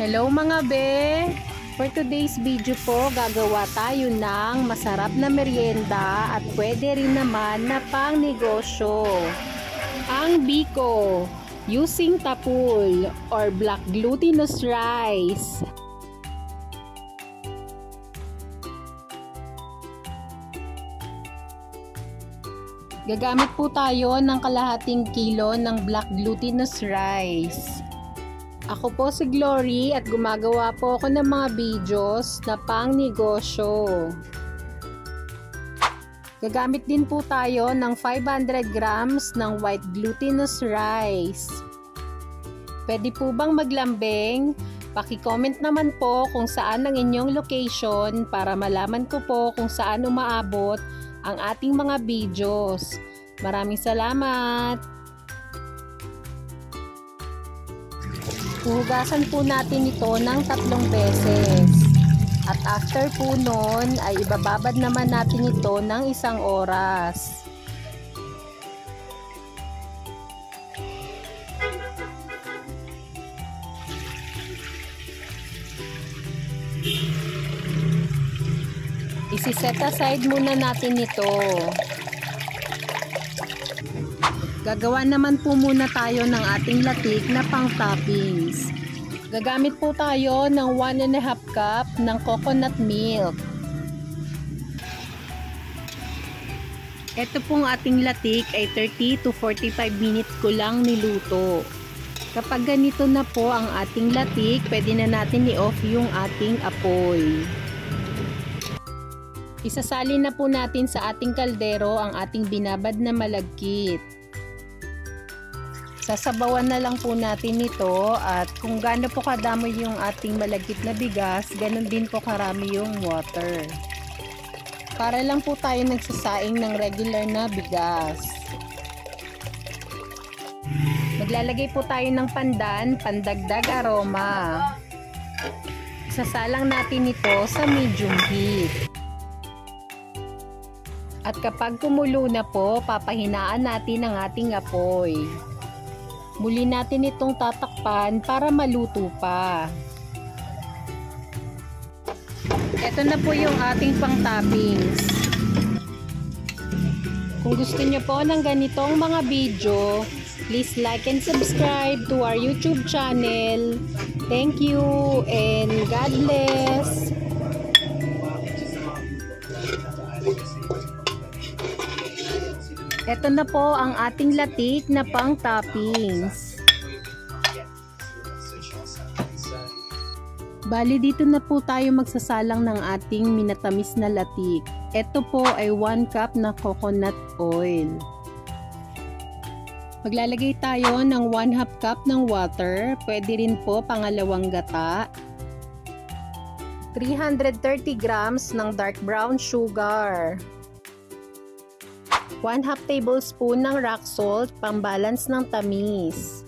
Hello mga be! For today's video po, gagawa tayo ng masarap na merienda at pwede rin naman na pang negosyo. Ang biko, using tapul or black glutinous rice. Gagamit po tayo ng kalahating kilo ng black glutinous rice. Ako po si Glory at gumagawa po ako ng mga videos na pang negosyo. Gagamit din po tayo ng 500 grams ng white glutinous rice. Pwede po bang maglambing? Paki-comment naman po kung saan ang inyong location para malaman ko po kung saan umaabot ang ating mga videos. Maraming salamat! Huhugasan po natin ito ng 3 beses. At after po nun, ay ibababad naman natin ito ng 1 oras. Isi-set aside muna natin ito. Gagawa naman po muna tayo ng ating latik na pang toppings. Gagamit po tayo ng 1½ cup ng coconut milk. Ito pong ating latik ay 30 to 45 minutes ko lang niluto. Kapag ganito na po ang ating latik, pwede na natin i-off yung ating apoy. Isasalin na po natin sa ating kaldero ang ating binabad na malagkit. Sasabawan na lang po natin ito at kung gaano po kadami yung ating malagkit na bigas, ganun din po karami yung water. Para lang po tayo nagsasaing ng regular na bigas. Maglalagay po tayo ng pandan, pandagdag aroma. Isasalang natin ito sa medium heat. At kapag kumulo na po, papahinaan natin ang ating apoy. Muli natin itong tatakpan para maluto pa. Ito na po yung ating pang toppings. Kung gusto niyo po ng ganitong mga video, please like and subscribe to our YouTube channel. Thank you and God bless. Ito na po ang ating latik na pang toppings. Bali dito na po tayo magsasalang ng ating minatamis na latik. Ito po ay 1 cup na coconut oil. Maglalagay tayo ng 1/2 cup ng water. Pwede rin po pangalawang gata. 330 grams ng dark brown sugar. 1/2 tablespoon ng rock salt, pang-balance ng tamis.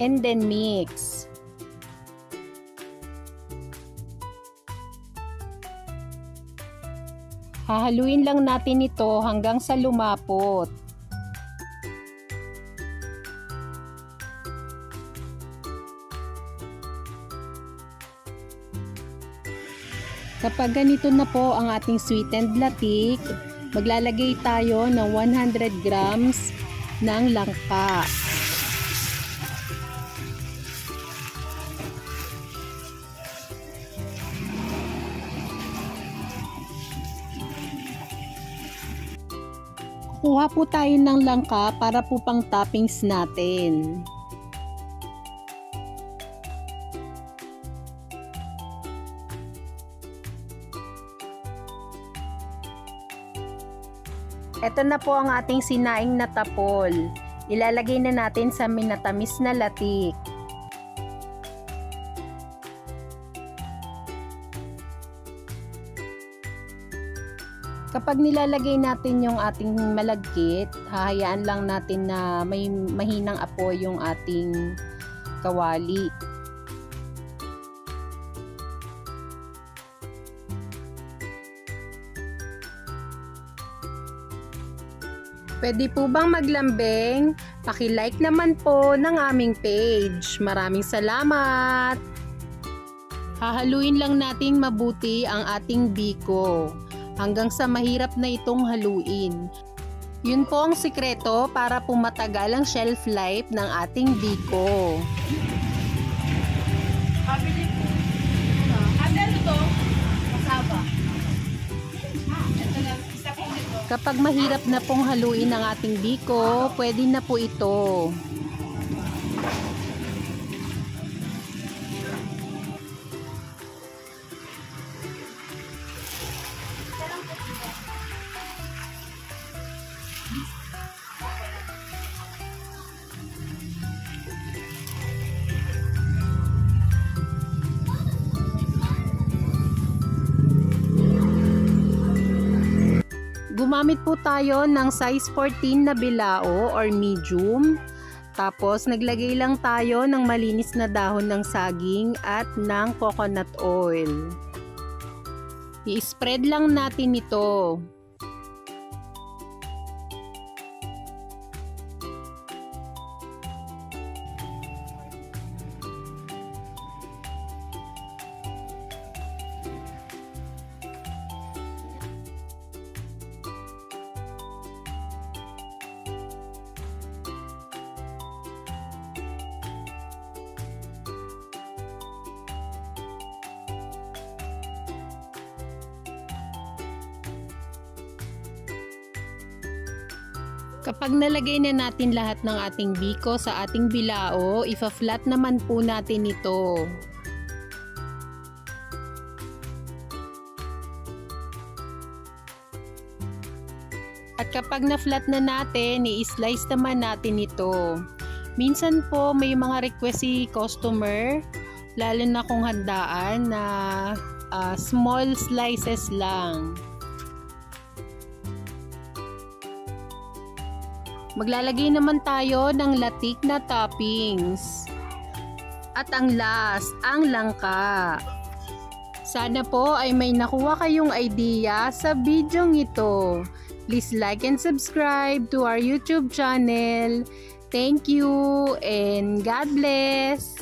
And then mix. Hahaluin lang natin ito hanggang sa lumapot. Kapag ganito na po ang ating sweetened latik, maglalagay tayo ng 100 grams ng langka. Kuha po tayo ng langka para po pang toppings natin. Ito na po ang ating sinaing na tapol. Ilalagay na natin sa minatamis na latik. Kapag nilalagay natin yung ating malagkit, hahayaan lang natin na may mahinang apoy yung ating kawali. Pwede po bang maglambing? Paki-like naman po ng aming page. Maraming salamat! Hahaluin lang nating mabuti ang ating biko hanggang sa mahirap na itong haluin. Yun po ang sikreto para pumatagal ang shelf life ng ating biko. Pabili po. Ano to? Masaba. Kapag mahirap na pong haluin ang ating biko, pwede na po ito. Gumamit po tayo ng size 14 na bilao or medium. Tapos naglagay lang tayo ng malinis na dahon ng saging at ng coconut oil. I-spread lang natin ito. Kapag nalagay na natin lahat ng ating biko sa ating bilao, ifa-flat naman po natin ito. At kapag na-flat na natin, i-slice naman natin ito. Minsan po may mga request si customer, lalo na kung handaan na small slices lang. Maglalagay naman tayo ng latik na toppings. At ang last, ang langka. Sana po ay may nakuha kayong idea sa bidyong ito. Please like and subscribe to our YouTube channel. Thank you and God bless!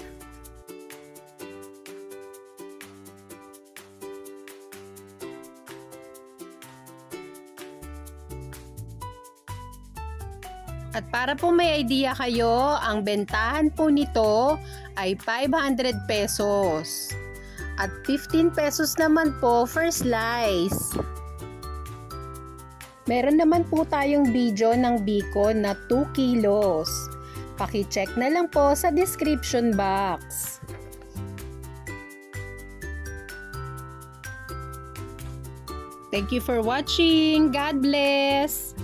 At para po may idea kayo, ang bentahan po nito ay 500 pesos. At 15 pesos naman po for slice. Meron naman po tayong video ng biko na 2 kilos. Paki-check na lang po sa description box. Thank you for watching. God bless!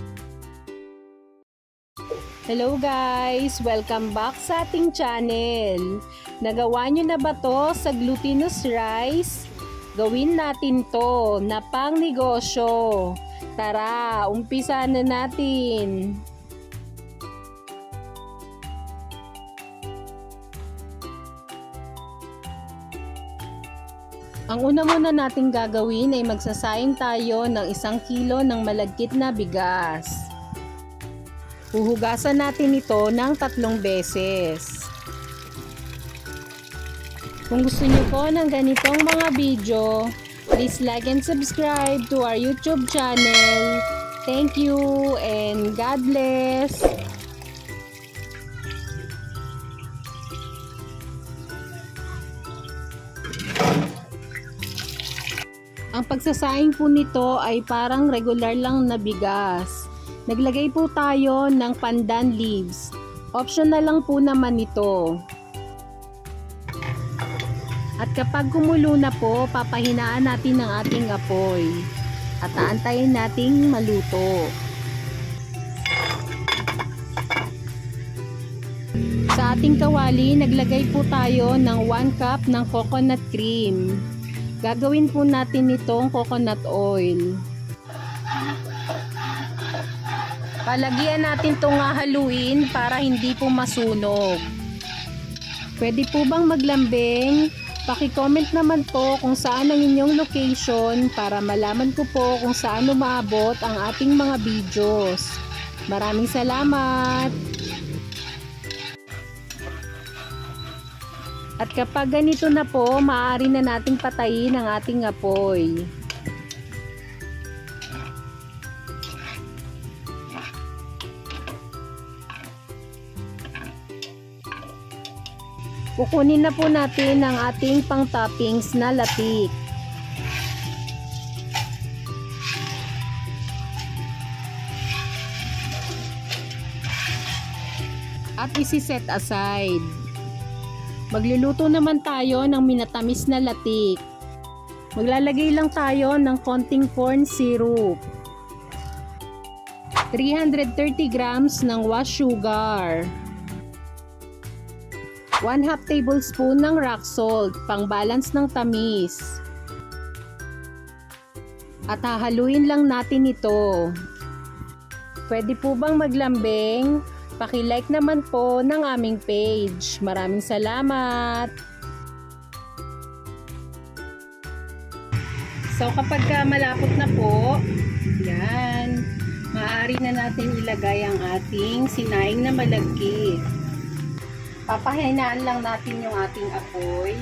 Hello guys! Welcome back sa ating channel. Nagawa nyo na ba to sa glutinous rice? Gawin natin to na pang negosyo. Tara, umpisa na natin. Ang una muna nating gagawin ay magsasayang tayo ng 1 kilo ng malagkit na bigas. Huhugasan natin ito ng 3 beses. Kung gusto niyo po ng ganitong mga video, please like and subscribe to our YouTube channel. Thank you and God bless! Ang pagsasayang po nito ay parang regular lang na bigas. Naglagay po tayo ng pandan leaves. Optional lang po naman ito. At kapag kumulo na po, papahinaan natin ang ating apoy. At aantayin nating maluto. Sa ating kawali, naglagay po tayo ng 1 cup ng coconut cream. Gagawin po natin itong coconut oil. Palagyan natin itong haluin para hindi po masunog. Pwede po bang maglambing? Paki-comment naman po kung saan ang inyong location para malaman ko po kung saan umaabot ang ating mga videos. Maraming salamat! At kapag ganito na po, maaari na nating patayin ang ating apoy. Kukunin na po natin ang ating pang-toppings na latik. At isi-set aside. Magluluto naman tayo ng minatamis na latik. Maglalagay lang tayo ng konting corn syrup. 330 grams ng wash sugar. 1/2 tablespoon ng rock salt, pang balance ng tamis. At hahaluin lang natin ito. Pwede po bang maglambing? Paki-like naman po ng aming page. Maraming salamat! So kapag malapot na po, yan, maaari na natin ilagay ang ating sinaing na malagkit. Papahinaan lang natin yung ating apoy.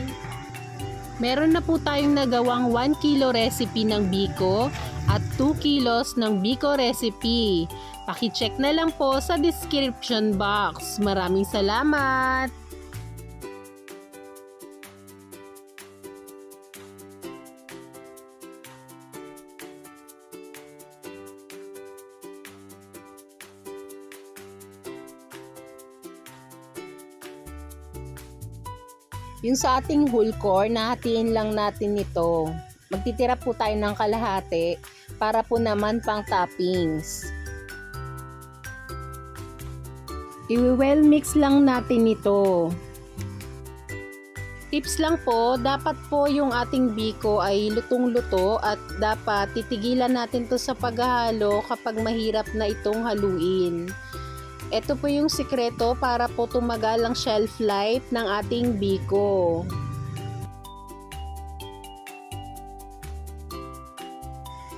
Meron na po tayong nagawang 1 kilo recipe ng biko at 2 kilos ng biko recipe. Paki-check na lang po sa description box. Maraming salamat! Yung sa ating whole corn, nahatiin lang natin ito. Magtitira po tayo ng kalahati para po naman pang toppings. I-well mix lang natin ito. Tips lang po, dapat po yung ating biko ay lutong-luto at dapat titigilan natin to sa paghahalo kapag mahirap na itong haluin. Ito po yung sikreto para po tumagal ang shelf life ng ating biko.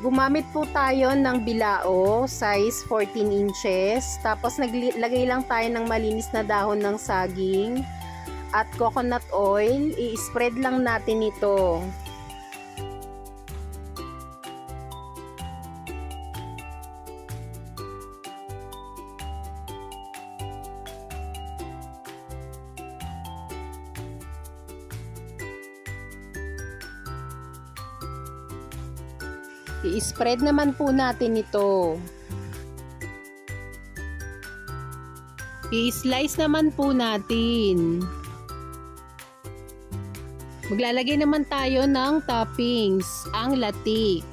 Gumamit po tayo ng bilao, size 14 inches. Tapos naglagay lang tayo ng malinis na dahon ng saging at coconut oil. I-spread lang natin ito. I-spread naman po natin ito. I-slice naman po natin. Maglalagay naman tayo ng toppings, ang latik.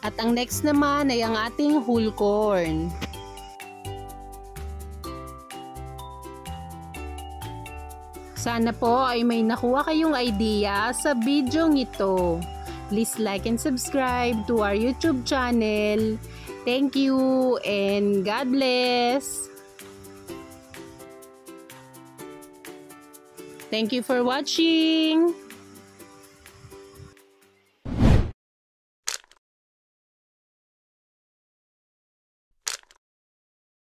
At ang next naman ay ang ating whole corn. Sana po ay may nakuha kayong idea sa bidyong ito. Please like and subscribe to our YouTube channel. Thank you and God bless! Thank you for watching!